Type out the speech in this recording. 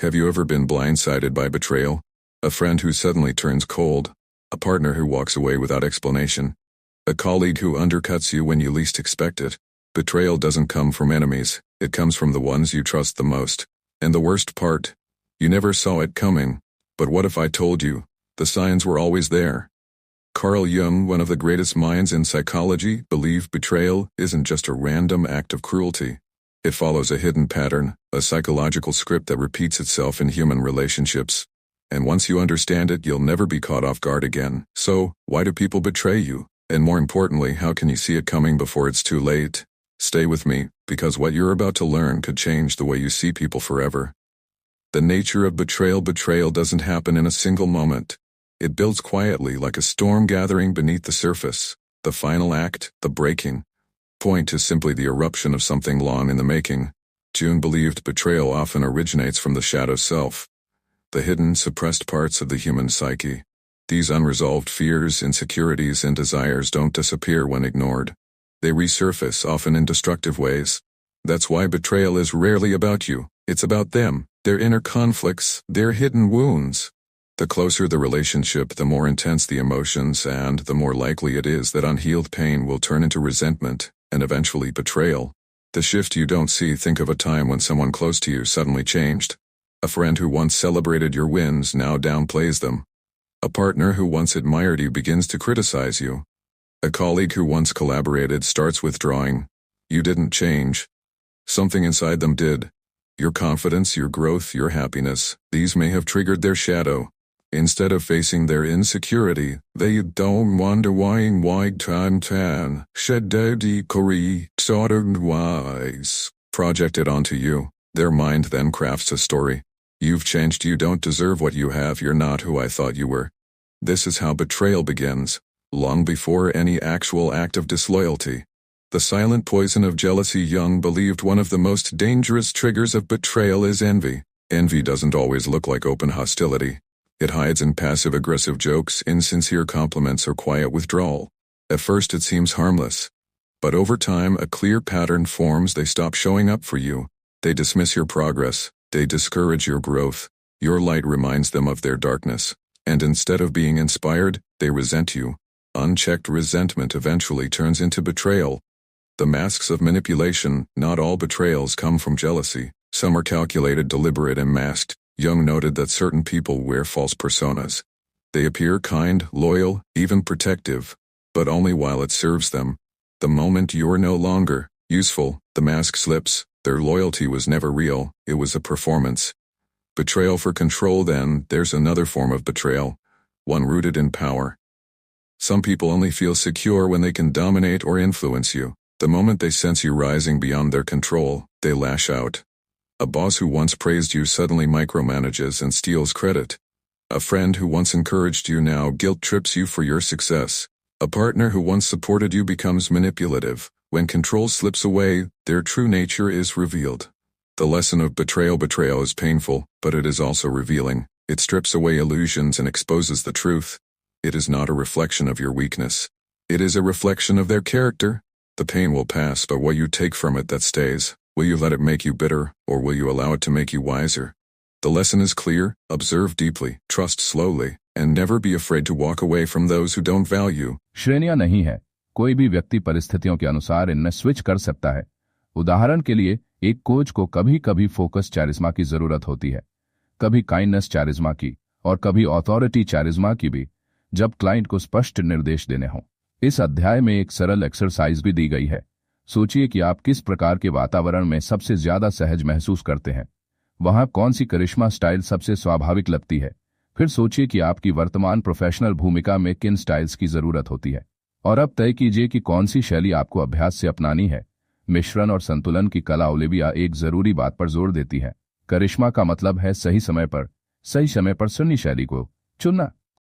Have you ever been blindsided by betrayal? A friend who suddenly turns cold, a partner who walks away without explanation, a colleague who undercuts you when you least expect it. Betrayal doesn't come from enemies, it comes from the ones you trust the most. And the worst part, you never saw it coming. But what if I told you? The signs were always there. Carl Jung, one of the greatest minds in psychology, believed betrayal isn't just a random act of cruelty. It follows a hidden pattern, a psychological script that repeats itself in human relationships. And once you understand it, you'll never be caught off guard again. So, why do people betray you? And more importantly, how can you see it coming before it's too late? Stay with me, because what you're about to learn could change the way you see people forever. The nature of betrayal. Betrayal doesn't happen in a single moment. It builds quietly like a storm gathering beneath the surface. The final act, the breaking point, is simply the eruption of something long in the making. Jung believed betrayal often originates from the shadow self, the hidden, suppressed parts of the human psyche. These unresolved fears, insecurities, and desires don't disappear when ignored. They resurface, often in destructive ways. That's why betrayal is rarely about you. It's about them, their inner conflicts, their hidden wounds. The closer the relationship, the more intense the emotions, and the more likely it is that unhealed pain will turn into resentment, and eventually betrayal. The shift you don't see. Think of a time when someone close to you suddenly changed. A friend who once celebrated your wins now downplays them. A partner who once admired you begins to criticize you. A colleague who once collaborated starts withdrawing. You didn't change. Something inside them did. Your confidence, your growth, your happiness, these may have triggered their shadow. Instead of facing their insecurity, they don't wonder why time tan shed decory wise projected onto you. Their mind then crafts a story. You've changed, you don't deserve what you have, you're not who I thought you were. This is how betrayal begins, long before any actual act of disloyalty. The silent poison of jealousy. Jung believed one of the most dangerous triggers of betrayal is envy. Envy doesn't always look like open hostility. It hides in passive-aggressive jokes, insincere compliments, or quiet withdrawal. At first it seems harmless. But over time, a clear pattern forms. They stop showing up for you. They dismiss your progress. They discourage your growth. Your light reminds them of their darkness. And instead of being inspired, they resent you. Unchecked resentment eventually turns into betrayal. The masks of manipulation. Not all betrayals come from jealousy. Some are calculated, deliberate, and masked. Jung noted that certain people wear false personas. They appear kind, loyal, even protective, but only while it serves them. The moment you're no longer useful, the mask slips. Their loyalty was never real, it was a performance. Betrayal for control. Then there's another form of betrayal, one rooted in power. Some people only feel secure when they can dominate or influence you. The moment they sense you rising beyond their control, they lash out. A boss who once praised you suddenly micromanages and steals credit. A friend who once encouraged you now guilt-trips you for your success. A partner who once supported you becomes manipulative. When control slips away, their true nature is revealed. The lesson of betrayal. Betrayal is painful, but it is also revealing. It strips away illusions and exposes the truth. It is not a reflection of your weakness. It is a reflection of their character. The pain will pass, but what you take from it, that stays. Will you let it make you bitter, or will you allow it to make you wiser? The lesson is clear: observe deeply, trust slowly, and never be afraid to walk away from those who don't value. श्रेणियां नहीं है, कोई भी व्यक्ति परिस्थितियों के अनुसार इनमें स्विच कर सकता है। उदाहरण के लिए, एक कोच को कभी कभी फोकस चारिज्मा की जरूरत होती है, कभी काइंडनेस चारिज्मा की, और कभी ऑथोरिटी चारिज्मा की भी, जब क्लाइंट को स्पष्ट निर्देश देने हों। इस अध्याय में एक सरल एक्सरसाइज भी दी गई है। सोचिए कि आप किस प्रकार के वातावरण में सबसे ज्यादा सहज महसूस करते हैं। वहां कौन सी करिश्मा स्टाइल सबसे स्वाभाविक लगती है। फिर सोचिए कि आपकी वर्तमान प्रोफेशनल भूमिका में किन स्टाइल्स की जरूरत होती है। और अब तय कीजिए कि कौन सी शैली आपको अभ्यास से अपनानी है। मिश्रण और संतुलन की कला। ओलिविया एक जरूरी बात पर जोर देती है। करिश्मा का मतलब है सही समय पर सुननी शैली को चुनना।